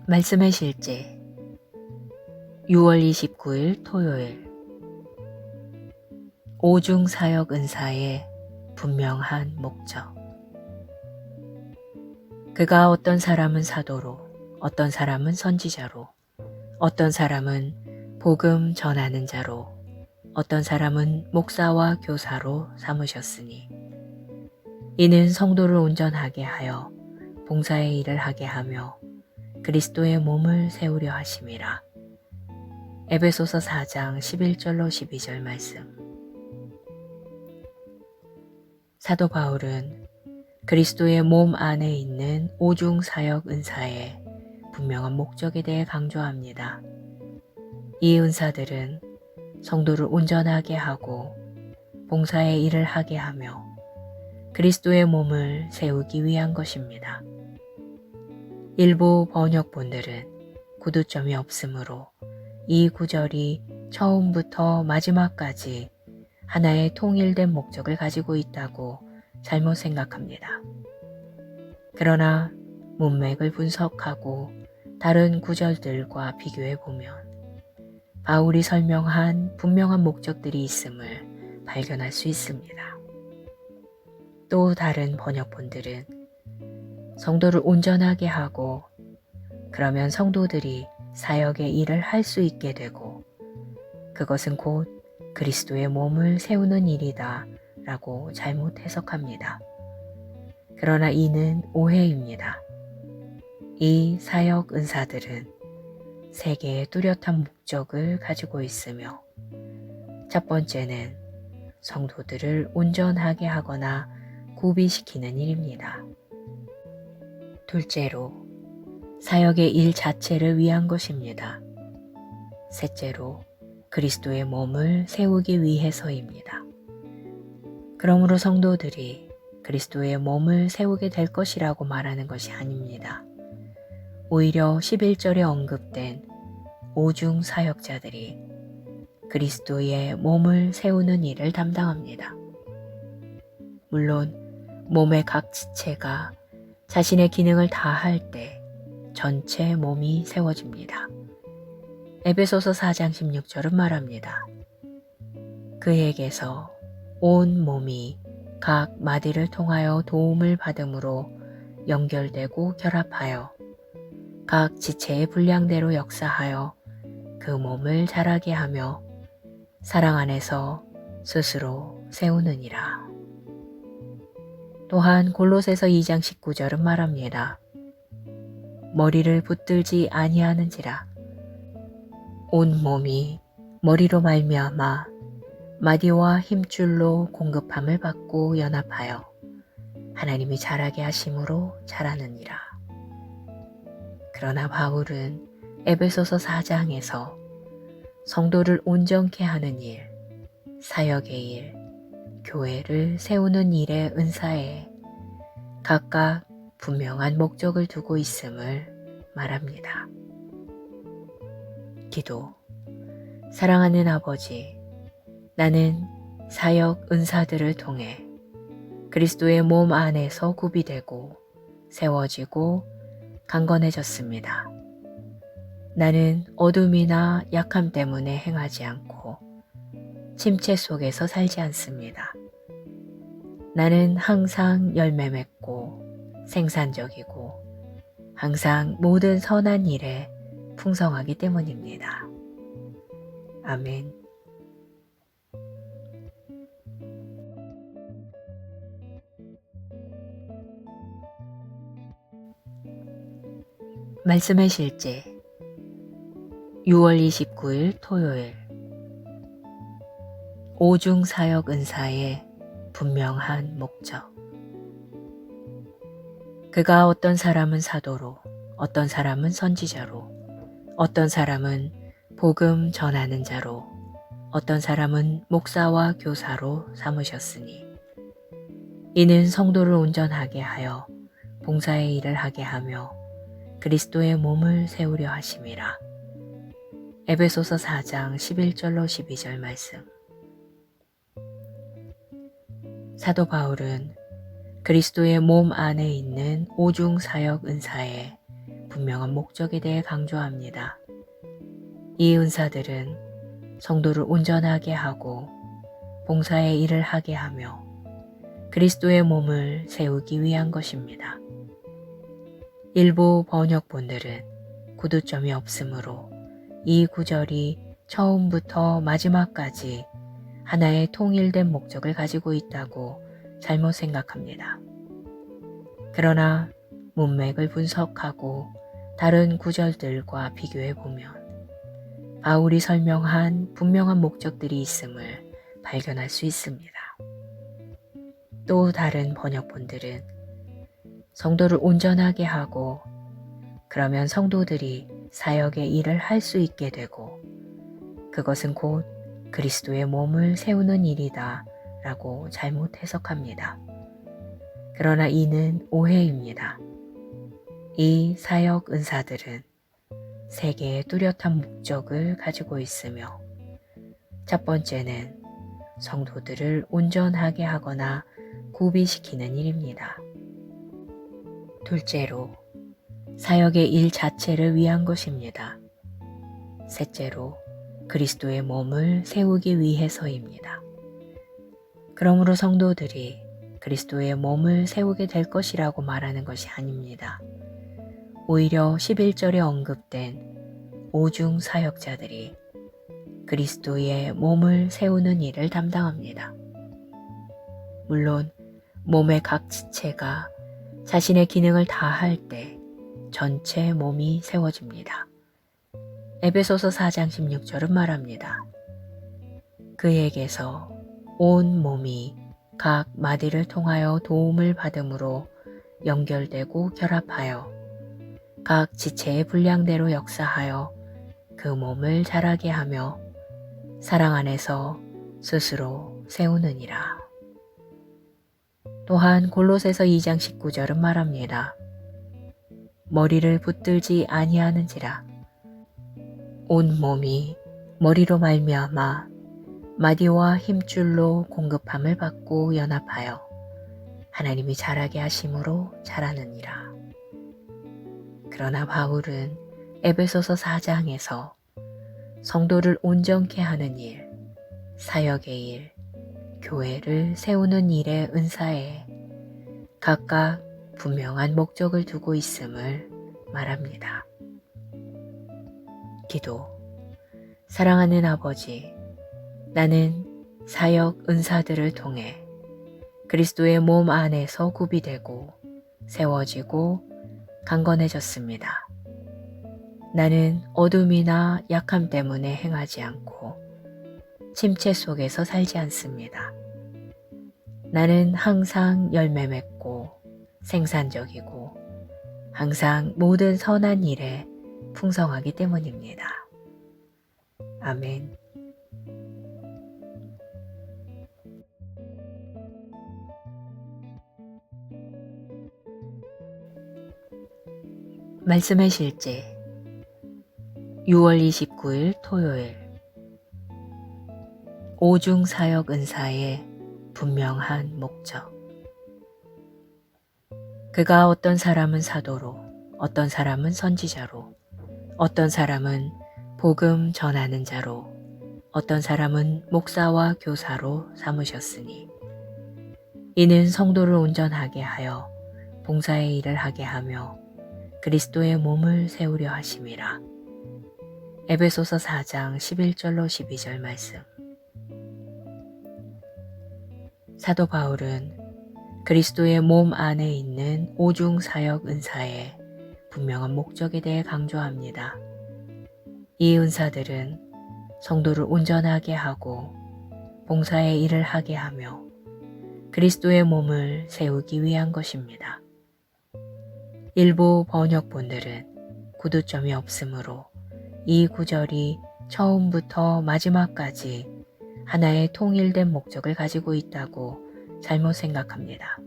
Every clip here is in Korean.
말씀의 실제 6월 29일 토요일 오중 사역 은사의 분명한 목적. 그가 어떤 사람은 사도로, 어떤 사람은 선지자로, 어떤 사람은 복음 전하는 자로, 어떤 사람은 목사와 교사로 삼으셨으니 이는 성도를 온전하게 하여 봉사의 일을 하게 하며 그리스도의 몸을 세우려 하심이라. 에베소서 4장 11절로 12절 말씀. 사도 바울은 그리스도의 몸 안에 있는 오중 사역 은사의 분명한 목적에 대해 강조합니다. 이 은사들은 성도를 온전하게 하고 봉사의 일을 하게 하며 그리스도의 몸을 세우기 위한 것입니다. 일부 번역본들은 구두점이 없으므로 이 구절이 처음부터 마지막까지 하나의 통일된 목적을 가지고 있다고 잘못 생각합니다. 그러나 문맥을 분석하고 다른 구절들과 비교해 보면 바울이 설명한 분명한 목적들이 있음을 발견할 수 있습니다. 또 다른 번역본들은 성도를 온전하게 하고 그러면 성도들이 사역의 일을 할 수 있게 되고 그것은 곧 그리스도의 몸을 세우는 일이다 라고 잘못 해석합니다. 그러나 이는 오해입니다. 이 사역 은사들은 세 개의 뚜렷한 목적을 가지고 있으며 첫 번째는 성도들을 온전하게 하거나 구비시키는 일입니다. 둘째로 사역의 일 자체를 위한 것입니다. 셋째로 그리스도의 몸을 세우기 위해서입니다. 그러므로 성도들이 그리스도의 몸을 세우게 될 것이라고 말하는 것이 아닙니다. 오히려 11절에 언급된 오중 사역자들이 그리스도의 몸을 세우는 일을 담당합니다. 물론 몸의 각 지체가 자신의 기능을 다할 때 전체 몸이 세워집니다. 에베소서 4장 16절은 말합니다. 그에게서 온 몸이 각 마디를 통하여 도움을 받음으로 연결되고 결합하여 각 지체의 분량대로 역사하여 그 몸을 자라게 하며 사랑 안에서 스스로 세우느니라. 또한 골로새서 2장 19절은 말합니다. 머리를 붙들지 아니하는지라. 온 몸이 머리로 말미암아 마디와 힘줄로 공급함을 받고 연합하여 하나님이 자라게 하심으로 자라느니라. 그러나 바울은 에베소서 4장에서 성도를 온전케 하는 일, 사역의 일, 교회를 세우는 일의 은사에 각각 분명한 목적을 두고 있음을 말합니다. 기도. 사랑하는 아버지, 나는 사역 은사들을 통해 그리스도의 몸 안에서 구비되고 세워지고 강건해졌습니다. 나는 어둠이나 약함 때문에 행하지 않고 침체 속에서 살지 않습니다. 나는 항상 열매 맺고 생산적이고 항상 모든 선한 일에 풍성하기 때문입니다. 아멘. 말씀의 실제 6월 29일 토요일 오중 사역 은사의 분명한 목적. 그가 어떤 사람은 사도로, 어떤 사람은 선지자로, 어떤 사람은 복음 전하는 자로, 어떤 사람은 목사와 교사로 삼으셨으니 이는 성도를 온전하게 하여 봉사의 일을 하게 하며 그리스도의 몸을 세우려 하심이라. 에베소서 4장 11절로 12절 말씀. 사도 바울은 그리스도의 몸 안에 있는 오중 사역 은사의 분명한 목적에 대해 강조합니다. 이 은사들은 성도를 온전하게 하고 봉사의 일을 하게 하며 그리스도의 몸을 세우기 위한 것입니다. 일부 번역본들은 구두점이 없으므로 이 구절이 처음부터 마지막까지 하나의 통일된 목적을 가지고 있다고 잘못 생각합니다. 그러나 문맥을 분석하고 다른 구절들과 비교해 보면 바울이 설명한 분명한 목적들이 있음을 발견할 수 있습니다. 또 다른 번역본들은 성도를 온전하게 하고 그러면 성도들이 사역의 일을 할 수 있게 되고 그것은 곧 그리스도의 몸을 세우는 일이다 라고 잘못 해석합니다. 그러나 이는 오해입니다. 이 사역 은사들은 세 개의 뚜렷한 목적을 가지고 있으며 첫 번째는 성도들을 온전하게 하거나 구비시키는 일입니다. 둘째로 사역의 일 자체를 위한 것입니다. 셋째로 그리스도의 몸을 세우기 위해서입니다. 그러므로 성도들이 그리스도의 몸을 세우게 될 것이라고 말하는 것이 아닙니다. 오히려 11절에 언급된 오중 사역자들이 그리스도의 몸을 세우는 일을 담당합니다. 물론 몸의 각 지체가 자신의 기능을 다할 때 전체 몸이 세워집니다. 에베소서 4장 16절은 말합니다. 그에게서 온 몸이 각 마디를 통하여 도움을 받음으로 연결되고 결합하여 각 지체의 분량대로 역사하여 그 몸을 자라게 하며 사랑 안에서 스스로 세우느니라. 또한 골로새서 2장 19절은 말합니다. 머리를 붙들지 아니하는지라. 온 몸이 머리로 말미암아 마디와 힘줄로 공급함을 받고 연합하여 하나님이 자라게 하심으로 자라느니라. 그러나 바울은 에베소서 4장에서 성도를 온전케 하는 일, 사역의 일, 교회를 세우는 일의 은사에 각각 분명한 목적을 두고 있음을 말합니다. 기도. 사랑하는 아버지, 나는 사역 은사들을 통해 그리스도의 몸 안에서 구비되고 세워지고 강건해졌습니다. 나는 어둠이나 약함 때문에 행하지 않고 침체 속에서 살지 않습니다. 나는 항상 열매 맺고 생산적이고 항상 모든 선한 일에 풍성하기 때문입니다. 아멘. 말씀의 실제 6월 29일 토요일 오중 사역 은사의 분명한 목적. 그가 어떤 사람은 사도로, 어떤 사람은 선지자로, 어떤 사람은 복음 전하는 자로, 어떤 사람은 목사와 교사로 삼으셨으니 이는 성도를 온전하게 하여 봉사의 일을 하게 하며 그리스도의 몸을 세우려 하심이라. 에베소서 4장 11절로 12절 말씀. 사도 바울은 그리스도의 몸 안에 있는 오중 사역 은사의 분명한 목적에 대해 강조합니다. 이 은사들은 성도를 온전하게 하고 봉사의 일을 하게 하며 그리스도의 몸을 세우기 위한 것입니다. 일부 번역본들은 구두점이 없으므로 이 구절이 처음부터 마지막까지 하나의 통일된 목적을 가지고 있다고 잘못 생각합니다.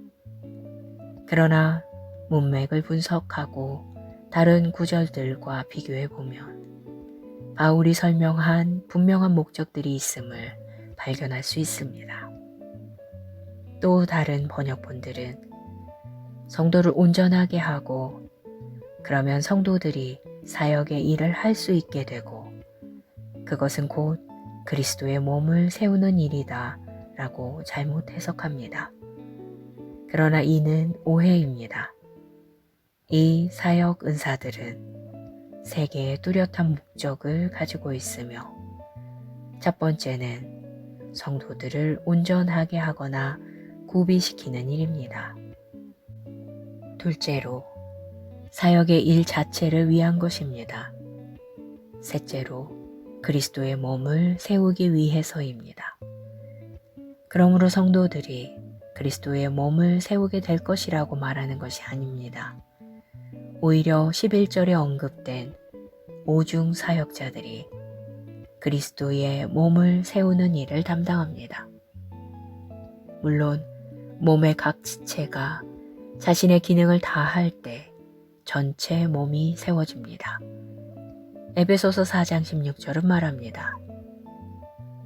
그러나 문맥을 분석하고 다른 구절들과 비교해 보면 바울이 설명한 분명한 목적들이 있음을 발견할 수 있습니다. 또 다른 번역본들은 성도를 온전하게 하고 그러면 성도들이 사역의 일을 할 수 있게 되고 그것은 곧 그리스도의 몸을 세우는 일이다 라고 잘못 해석합니다. 그러나 이는 오해입니다. 이 사역 은사들은 세 개의 뚜렷한 목적을 가지고 있으며 첫 번째는 성도들을 온전하게 하거나 구비시키는 일입니다. 둘째로 사역의 일 자체를 위한 것입니다. 셋째로 그리스도의 몸을 세우기 위해서입니다. 그러므로 성도들이 그리스도의 몸을 세우게 될 것이라고 말하는 것이 아닙니다. 오히려 11절에 언급된 오중 사역자들이 그리스도의 몸을 세우는 일을 담당합니다. 물론 몸의 각 지체가 자신의 기능을 다할 때 전체 몸이 세워집니다. 에베소서 4장 16절은 말합니다.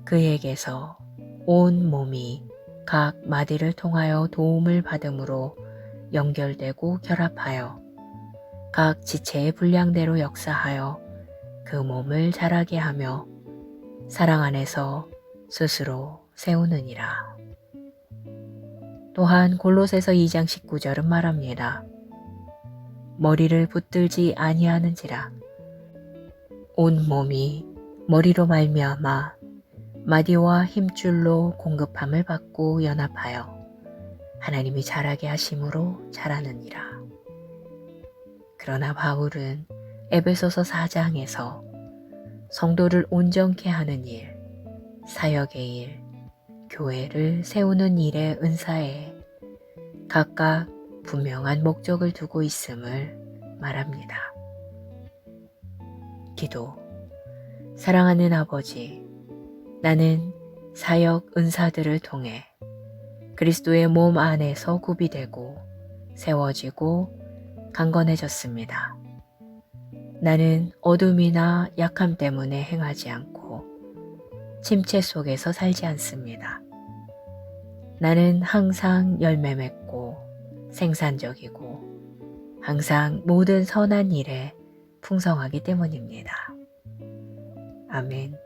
그에게서 온 몸이 각 마디를 통하여 도움을 받음으로 연결되고 결합하여 각 지체의 분량대로 역사하여 그 몸을 자라게 하며 사랑 안에서 스스로 세우느니라. 또한 골로새서 2장 19절은 말합니다. 머리를 붙들지 아니하는지라. 온 몸이 머리로 말미암아 마디와 힘줄로 공급함을 받고 연합하여 하나님이 자라게 하심으로 자라느니라. 그러나 바울은 에베소서 4장에서 성도를 온전케 하는 일, 사역의 일, 교회를 세우는 일의 은사에 각각 분명한 목적을 두고 있음을 말합니다. 기도. 사랑하는 아버지, 나는 사역 은사들을 통해 그리스도의 몸 안에서 구비되고 세워지고 강건해졌습니다. 나는 어둠이나 약함 때문에 행하지 않고 침체 속에서 살지 않습니다. 나는 항상 열매 맺고 생산적이고 항상 모든 선한 일에 풍성하기 때문입니다. 아멘.